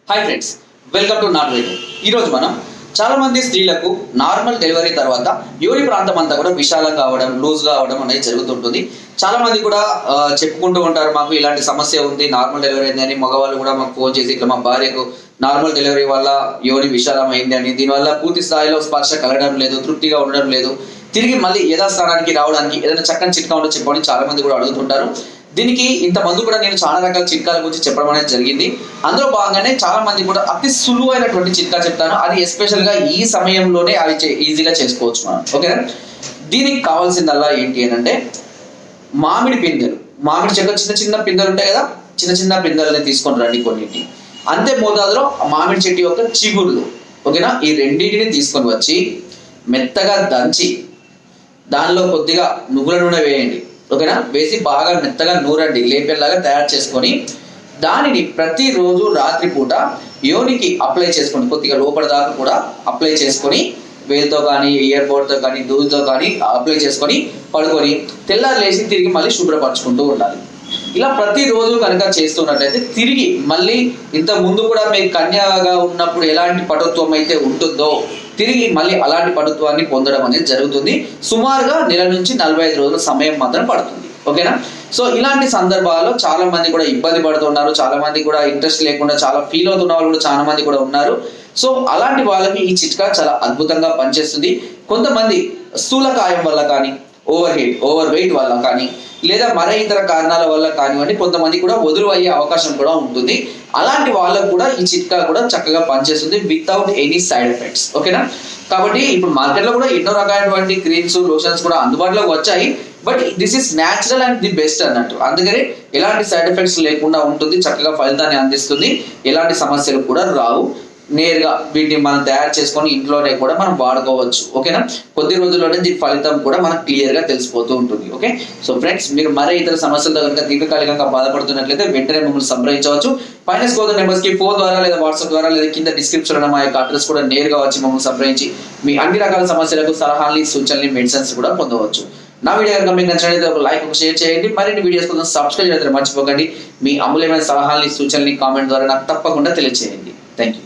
Hi friends, welcome to not radio. ఈరోజు మనం చాలా మంది స్త్రీలకు నార్మల్ డెలివరీ తర్వాత యోని ప్రాంతం అంతా కూడా విశాలంగా అవడం, లూజ్గా అవడం అనేది జరుగుతుంటుంది. చాలా మంది కూడా చెప్పుకుంటూ ఉంటారు, మాకు ఇలాంటి సమస్య ఉంది, నార్మల్ డెలివరీ అయింది అని. మగవాళ్ళు కూడా మాకు ఫోన్ చేసి ఇట్లా మా భార్యకు నార్మల్ డెలివరీ వల్ల యోని విశాలం అయింది అని, దీనివల్ల పూర్తి స్థాయిలో స్పర్శ కలగడం లేదు, తృప్తిగా ఉండడం లేదు, తిరిగి మళ్ళీ యథాస్థానానికి రావడానికి ఏదైనా చక్కని చిట్కా ఉంటే చెప్పమని చాలా మంది కూడా అడుగుతుంటారు. దీనికి ఇంతమంది కూడా నేను చాలా రకాల చిట్కాల గురించి చెప్పడం అనేది జరిగింది. అందులో భాగంగానే చాలా మంది కూడా అతి సులువైనటువంటి చిట్కా చెప్తాను. అది ఎస్పెషల్గా ఈ సమయంలోనే అవి ఈజీగా చేసుకోవచ్చు మనం. ఓకేనా? దీనికి కావాల్సిందల్లా ఏంటి అని అంటే మామిడి పిందెలు, మామిడి చెక్క చిన్న చిన్న పిందెలు ఉంటాయి కదా, చిన్న చిన్న పిందెలని తీసుకొని రండి కొన్నింటి. అంతే మోతాదులో మామిడి చెట్టు యొక్క చిగుర్లు, ఓకేనా, ఈ రెండింటిని తీసుకొని వచ్చి మెత్తగా దంచి దానిలో కొద్దిగా నువ్వుల నూనె వేయండి. ఓకేనా? వేసి బాగా మెత్తగా నూరండి, లేపేలాగా తయారు చేసుకొని దానిని ప్రతిరోజు రాత్రిపూట యోనికి అప్లై చేసుకోండి. కొద్దిగా లోపల దాకా కూడా అప్లై చేసుకొని వేలుతో కానీ ఇయర్ బోర్డ్తో కానీ దూదితో కానీ అప్లై చేసుకొని పడుకొని తెల్లారి లేచి తిరిగి మళ్ళీ శుభ్రపరచుకుంటూ ఉండాలి. ఇలా ప్రతిరోజు కనుక చేస్తున్నట్లయితే తిరిగి మళ్ళీ ఇంత ముందు కూడా మీరు కన్యగా ఉన్నప్పుడు ఎలాంటి పటుత్వం అయితే ఉంటుందో తిరిగి మళ్ళీ అలాంటి పటుత్వాన్ని పొందడం అనేది జరుగుతుంది. సుమారుగా నెల నుంచి 45 రోజుల సమయం మాత్రం పడుతుంది. ఓకేనా? సో ఇలాంటి సందర్భాల్లో చాలా మంది కూడా ఇబ్బంది పడుతున్నారు, చాలా మంది కూడా ఇంట్రెస్ట్ లేకుండా చాలా ఫీల్ అవుతున్న వాళ్ళు కూడా చాలా మంది కూడా ఉన్నారు. సో అలాంటి వాళ్ళకి ఈ చిట్కా చాలా అద్భుతంగా పనిచేస్తుంది. కొంతమంది స్థూలకాయం వల్ల కానీ, ఓవర్ వెయిట్ వల్ల కానీ, లేదా మరే ఇతర కారణాల వల్ల కానివ్వండి, కొంతమంది కూడా వదులు అయ్యే అవకాశం కూడా ఉంటుంది. అలాంటి వాళ్ళకు కూడా ఈ చిట్కా కూడా చక్కగా పనిచేస్తుంది వితౌట్ ఎనీ సైడ్ ఎఫెక్ట్స్. ఓకేనా? కాబట్టి ఇప్పుడు మార్కెట్లో కూడా ఎన్నో రకాలైనటువంటి క్రీమ్స్, లోషన్స్ కూడా అందుబాటులోకి వచ్చాయి. But this is natural and the best అన్నట్టు. అందుకని ఎలాంటి సైడ్ ఎఫెక్ట్స్ లేకుండా ఉంటుంది, చక్కగా ఫలితాన్ని అందిస్తుంది, ఎలాంటి సమస్యలు కూడా రావు. నేరుగా వీటిని మనం తయారు చేసుకొని ఇంట్లోనే కూడా మనం వాడుకోవచ్చు. ఓకేనా? కొద్ది రోజుల్లోనే దీని ఫలితం కూడా మనకు క్లియర్గా తెలిసిపోతూ ఉంటుంది. ఓకే? సో ఫ్రెండ్స్, మీరు మరే ఇతర సమస్యలతో కనుక దీర్ఘకాలికంగా బాధపడుతున్నట్లయితే వెంటనే మమ్మల్ని సంప్రదించవచ్చు. పైన స్కోర్ నెంబర్స్కి ఫోన్ ద్వారా లేదా వాట్సాప్ ద్వారా లేదా కింద డిస్క్రిప్షన్లో మా యొక్క అడ్రస్ కూడా నేరుగా వచ్చి మమ్మల్ని సంప్రదించి మీ అన్ని రకాల సమస్యలకు సలహాలు, సూచనలు, మెడిసిన్స్ కూడా పొందవచ్చు. నా వీడియో కనుక మీకు నచ్చినట్లయితే ఒక లైక్, ఒక షేర్ చేయండి. మరిన్ని వీడియోస్ కోసం సబ్స్క్రైబ్ చేయడం మర్చిపోకండి. మీ అమూల్యమైన సలహాలని, సూచనల్ని కామెంట్ ద్వారా నాకు తప్పకుండా తెలియజేయండి. Thank you.